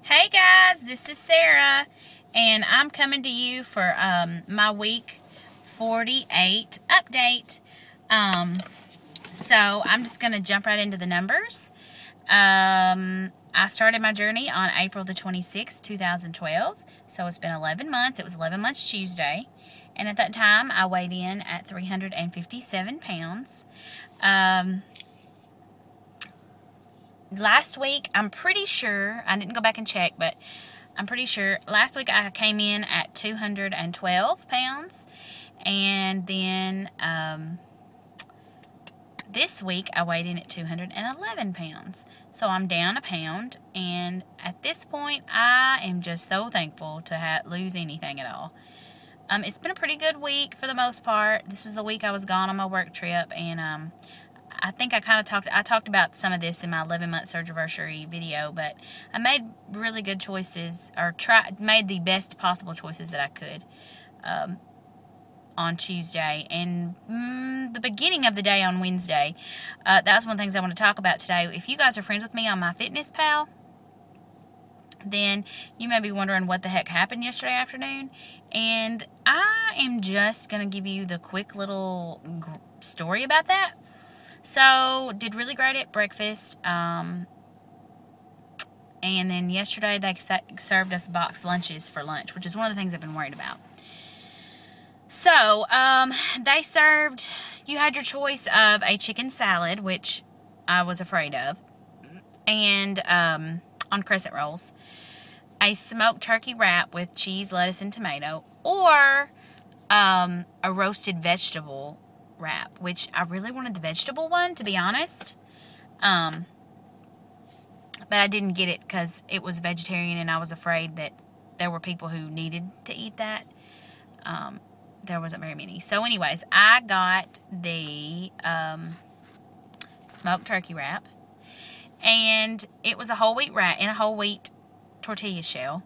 Hey guys, this is Sarah, and I'm coming to you for my week 48 update. So I'm just going to jump right into the numbers. I started my journey on April the 26th, 2012, so it's been 11 months. It was 11 months Tuesday, and at that time I weighed in at 357 pounds. Last week, I'm pretty sure, I didn't go back and check, but I'm pretty sure last week I came in at 212 pounds. And then this week I weighed in at 211 pounds. So I'm down a pound. And at this point, I am just so thankful to lose anything at all. It's been a pretty good week for the most part. This was the week I was gone on my work trip, and I think I talked about some of this in my 11-month surgery video, but I made really good choices, or made the best possible choices that I could on Tuesday. And the beginning of the day on Wednesday, that's one of the things I want to talk about today. If you guys are friends with me on MyFitnessPal, then you may be wondering what the heck happened yesterday afternoon. And I am just going to give you the quick little story about that. So, did really great at breakfast, and then yesterday they served us boxed lunches for lunch, which is one of the things I've been worried about. So, they served, you had your choice of a chicken salad, which I was afraid of, and on crescent rolls, a smoked turkey wrap with cheese, lettuce, and tomato, or a roasted vegetable wrap, which I really wanted the vegetable one, to be honest, but I didn't get it because it was vegetarian and I was afraid that there were people who needed to eat that. There wasn't very many. So anyways, I got the smoked turkey wrap, and it was a whole wheat wrap in a whole wheat tortilla shell,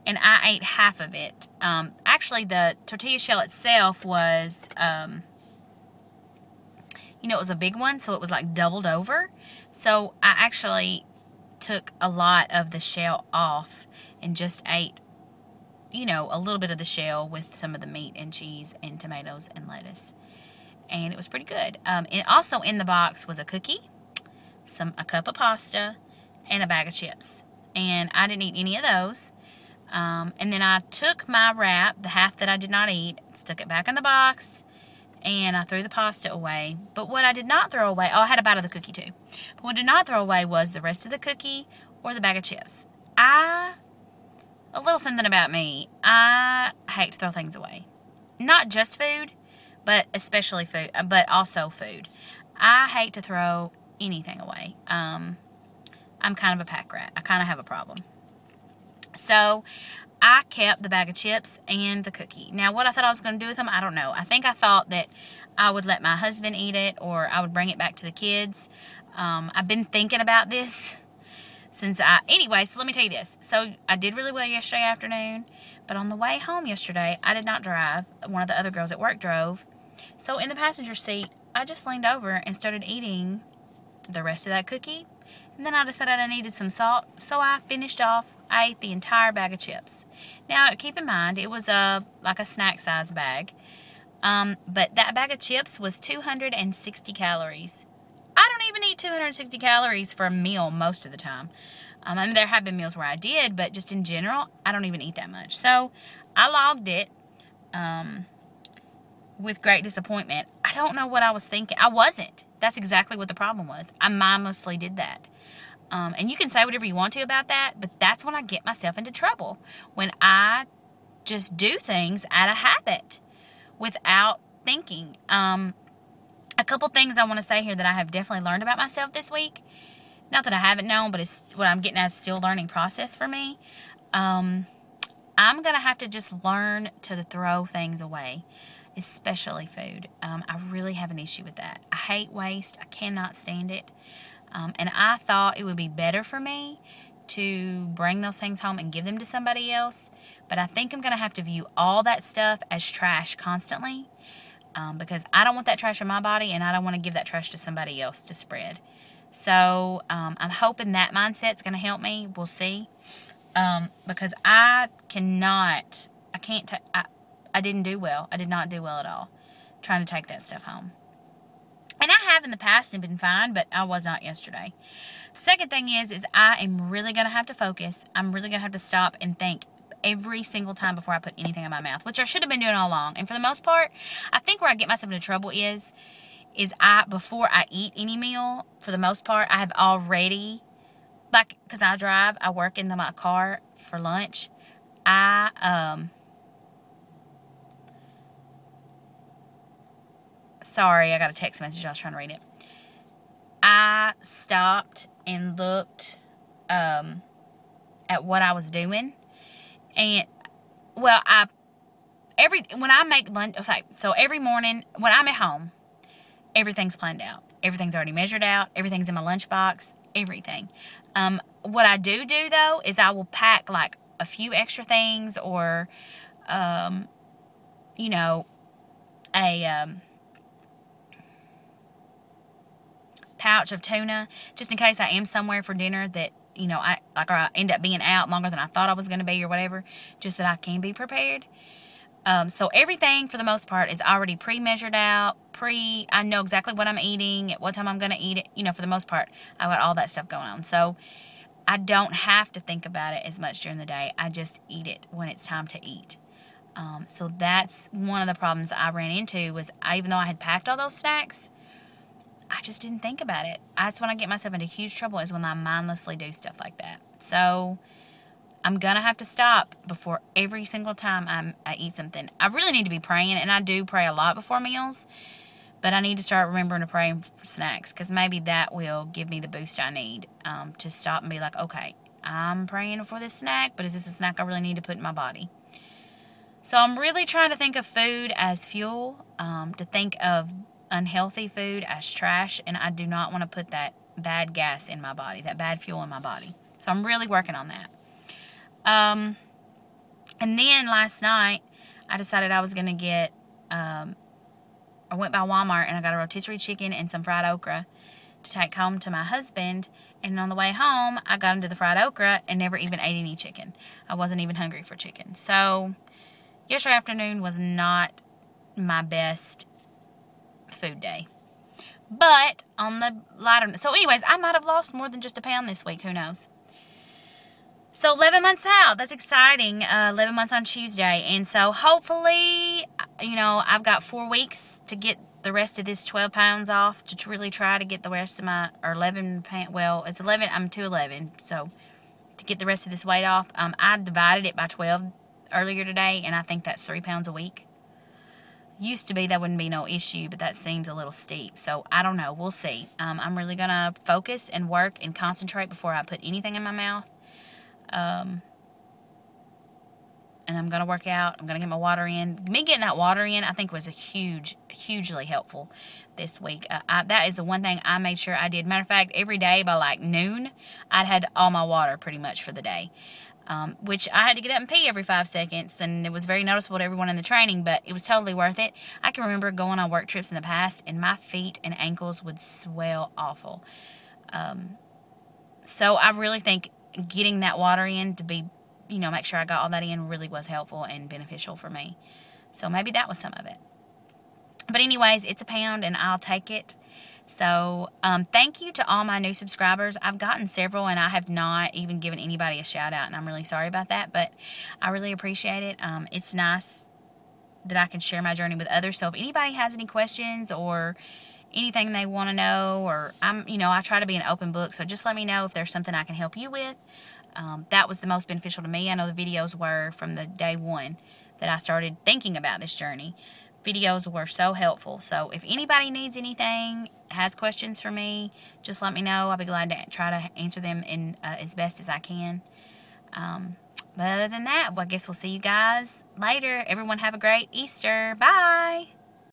and I ate half of it. Actually, the tortilla shell itself was it was a big one, so it was like doubled over. So I actually took a lot of the shell off and just ate, a little bit of the shell with some of the meat and cheese and tomatoes and lettuce. And it was pretty good. And also in the box was a cookie, a cup of pasta, and a bag of chips. And I didn't eat any of those. And then I took my wrap, the half that I did not eat, stuck it back in the box, and I threw the pasta away. But what I did not throw away, I had a bite of the cookie too. But what I did not throw away was the rest of the cookie or the bag of chips. A little something about me, I hate to throw things away. Not just food, but especially food, but also food. I hate to throw anything away. I'm kind of a pack rat. I kind of have a problem. So I kept the bag of chips and the cookie. Now, what I thought I was going to do with them, I don't know. I think I thought that I would let my husband eat it, or I would bring it back to the kids. I've been thinking about this anyway, so let me tell you this. So I did really well yesterday afternoon, but on the way home yesterday, I did not drive. One of the other girls at work drove. So in the passenger seat, I just leaned over and started eating the rest of that cookie. And then I decided I needed some salt, so I ate the entire bag of chips. Now, keep in mind, it was like a snack size bag, but that bag of chips was 260 calories. I don't even eat 260 calories for a meal most of the time. I mean, there have been meals where I did, but just in general, I don't even eat that much. So I logged it with great disappointment. I don't know what I was thinking. I wasn't. That's exactly what the problem was. I mindlessly did that. And you can say whatever you want to about that, but that's when I get myself into trouble. When I just do things out of habit without thinking. A couple things I want to say here that I have definitely learned about myself this week. Not that I haven't known, but it's what I'm getting at, still learning process for me. I'm going to have to just learn to throw things away, especially food. I really have an issue with that. I hate waste. I cannot stand it. And I thought it would be better for me to bring those things home and give them to somebody else. But I think I'm going to have to view all that stuff as trash constantly. Because I don't want that trash in my body, and I don't want to give that trash to somebody else to spread. So I'm hoping that mindset's going to help me. We'll see. Because I can't, I didn't do well. I did not do well at all trying to take that stuff home. And I have in the past and been fine, but I was not yesterday. The second thing is I am really going to have to focus. I'm really going to have to stop and think every single time before I put anything in my mouth, which I should have been doing all along. And for the most part, I think where I get myself into trouble is before I eat any meal, for the most part, I have already, like, because I work in my car for lunch. Sorry, I got a text message. I was trying to read it. I stopped and looked at what I was doing. And, well, when I make lunch, okay, so every morning when I'm at home, everything's planned out. Everything's already measured out. Everything's in my lunchbox. Everything. What I do, though, is I will pack, like, a few extra things or, you know, a pouch of tuna, just in case I am somewhere for dinner that, you know, I end up being out longer than I thought I was going to be or whatever, just that I can be prepared. So everything, for the most part, is already pre-measured out. I know exactly what I'm eating, at what time I'm going to eat it. You know, for the most part, I've got all that stuff going on. So I don't have to think about it as much during the day. I just eat it when it's time to eat. So that's one of the problems I ran into was even though I had packed all those snacks, I just didn't think about it. That's when I get myself into huge trouble, is when I mindlessly do stuff like that. So I'm going to have to stop before every single time I eat something. I really need to be praying, and I do pray a lot before meals, but I need to start remembering to pray for snacks, because maybe that will give me the boost I need to stop and be like, okay, I'm praying for this snack, but is this a snack I really need to put in my body? So I'm really trying to think of food as fuel, to think of unhealthy food as trash, and I do not want to put that bad gas in my body, that bad fuel in my body. So I'm really working on that. And then last night, I decided I was going to get, I went by Walmart and I got a rotisserie chicken and some fried okra to take home to my husband. And on the way home, I got into the fried okra and never even ate any chicken. I wasn't even hungry for chicken. So yesterday afternoon was not my best food day. But on the lighter, so anyways, I might have lost more than just a pound this week. Who knows? So 11 months out, that's exciting. 11 months on Tuesday. And so hopefully, you know, I've got 4 weeks to get the rest of this 12 pounds off, to really try to get the rest of my, or 11 pounds, well, it's 11, I'm 211. So to get the rest of this weight off, I divided it by 12 earlier today, and I think that's 3 pounds a week. Used to be that wouldn't be no issue, but that seems a little steep. So I don't know. We'll see. I'm really going to focus and work and concentrate before I put anything in my mouth. And I'm going to work out. I'm going to get my water in. Me getting that water in, I think, was hugely helpful this week. That is the one thing I made sure I did. Matter of fact, every day by like noon, I'd had all my water pretty much for the day. Which I had to get up and pee every 5 seconds, and it was very noticeable to everyone in the training, but it was totally worth it. I can remember going on work trips in the past, and my feet and ankles would swell awful. So I really think getting that water in to be, you know, make sure I got all that in really was helpful and beneficial for me. So maybe that was some of it. But anyways, it's a pound, and I'll take it. So, thank you to all my new subscribers. I've gotten several, and I have not even given anybody a shout out, and I'm really sorry about that, but I really appreciate it. It's nice that I can share my journey with others. So if anybody has any questions or anything they want to know, or I try to be an open book, so just let me know if there's something I can help you with. That was the most beneficial to me. I know the videos were from the day one that I started thinking about this journey. Videos were so helpful. So if anybody needs anything, has questions for me, just let me know. I'll be glad to try to answer them in as best as I can. But other than that, well, I guess we'll see you guys later. Everyone have a great Easter. Bye.